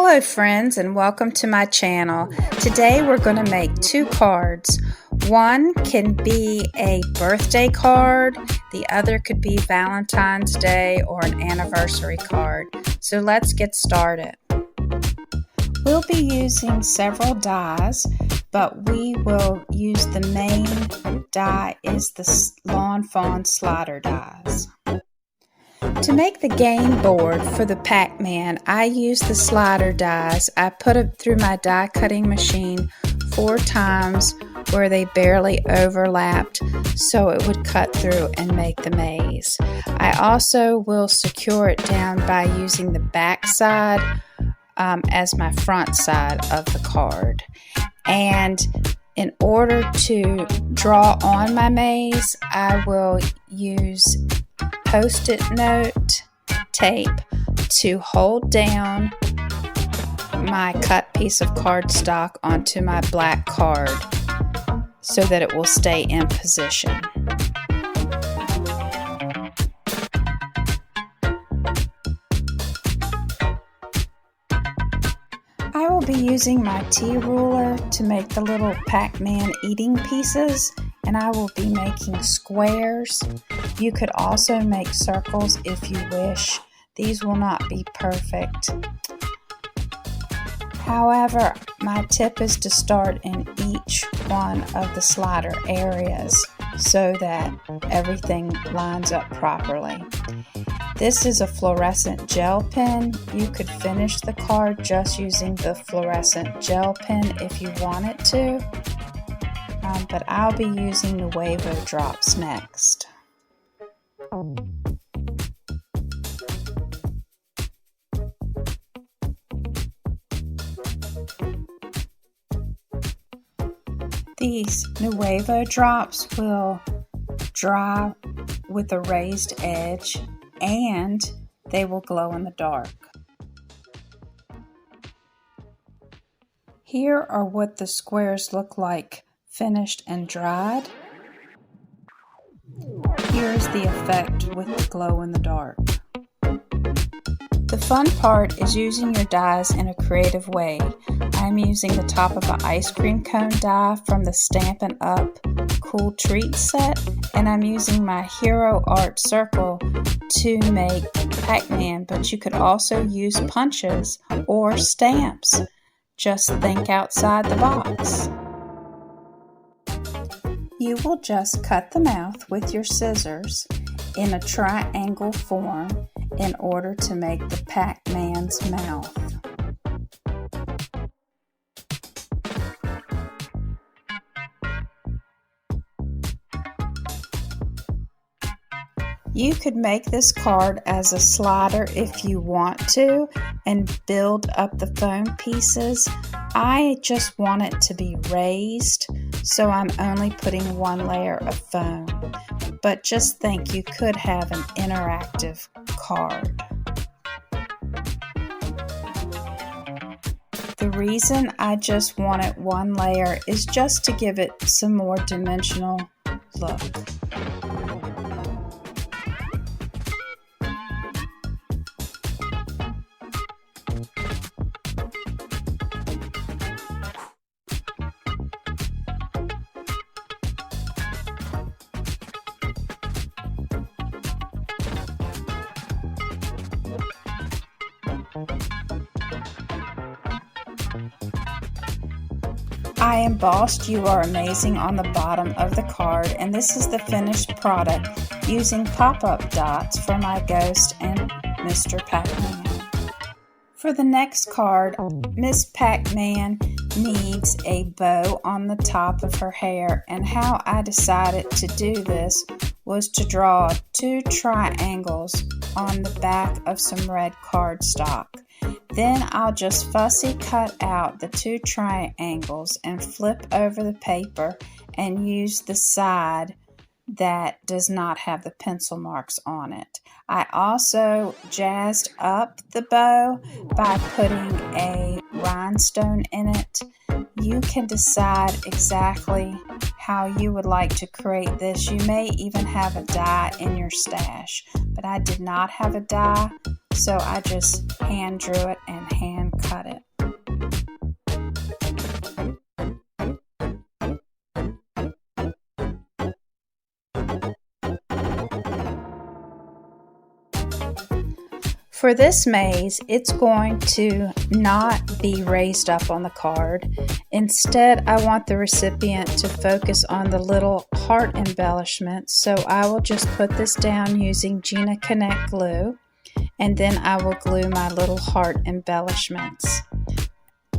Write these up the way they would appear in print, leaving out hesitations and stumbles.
Hello friends, and welcome to my channel. Today we're going to make two cards. One can be a birthday card, the other could be Valentine's Day or an anniversary card. So let's get started. We'll be using several dies, but we will use the main die is the Lawn Fawn slider dies. To make the game board for the PACMAN, I use the slider dies. I put it through my die cutting machine 4 times where they barely overlapped so it would cut through and make the maze. I also will secure it down by using the back side as my front side of the card. And in order to draw on my maze, I will use Post-it note tape to hold down my cut piece of cardstock onto my black card so that it will stay in position. I will be using my T-ruler to make the little PACMAN eating pieces, and I will be making squares. You could also make circles if you wish. These will not be perfect. However, my tip is to start in each one of the slider areas so that everything lines up properly. This is a fluorescent gel pen. You could finish the card just using the fluorescent gel pen if you wanted to. But I'll be using the Wavo drops next. These Nuevo drops will dry with a raised edge and they will glow in the dark. Here are what the squares look like finished and dried. Here's the effect with the glow in the dark. The fun part is using your dies in a creative way. I'm using the top of an ice cream cone die from the Stampin' Up Cool Treats set, and I'm using my Hero Art Circle to make PACMAN, but you could also use punches or stamps. Just think outside the box. You will just cut the mouth with your scissors in a triangle form in order to make the PACMAN's mouth. You could make this card as a slider if you want to and build up the foam pieces. I just want it to be raised, so I'm only putting one layer of foam. But just think, you could have an interactive card. The reason I just wanted one layer is just to give it some more dimensional look. I embossed "You Are Amazing" on the bottom of the card, and this is the finished product using pop-up dots for my ghost and Mr. PACMAN. For the next card, Miss PACMAN needs a bow on the top of her hair, and how I decided to do this was to draw 2 triangles on the back of some red cardstock. Then I'll just fussy cut out the 2 triangles and flip over the paper and use the side that does not have the pencil marks on it. I also jazzed up the bow by putting a rhinestone in it. You can decide exactly how you would like to create this. You may even have a die in your stash, but I did not have a die, so I just hand drew it and hand cut it. For this maze, it's going to not be raised up on the card. Instead, I want the recipient to focus on the little heart embellishments, so I will just put this down using Gina Connect glue, and then I will glue my little heart embellishments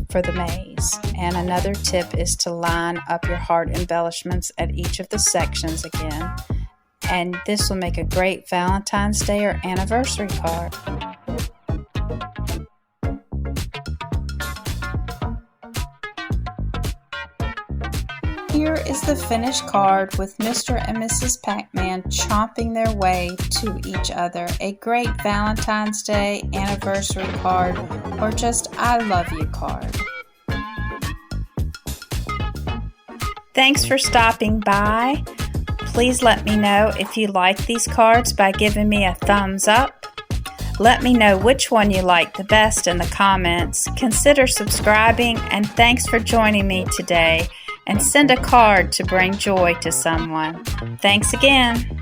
for the maze. And another tip is to line up your heart embellishments at each of the sections again. And this will make a great Valentine's Day or anniversary card. Here is the finished card with Mr. and Mrs. PACMAN chomping their way to each other. A great Valentine's Day, anniversary card, or just I love you card. Thanks for stopping by. Please let me know if you like these cards by giving me a thumbs up. Let me know which one you like the best in the comments. Consider subscribing, and thanks for joining me today. And send a card to bring joy to someone. Thanks again.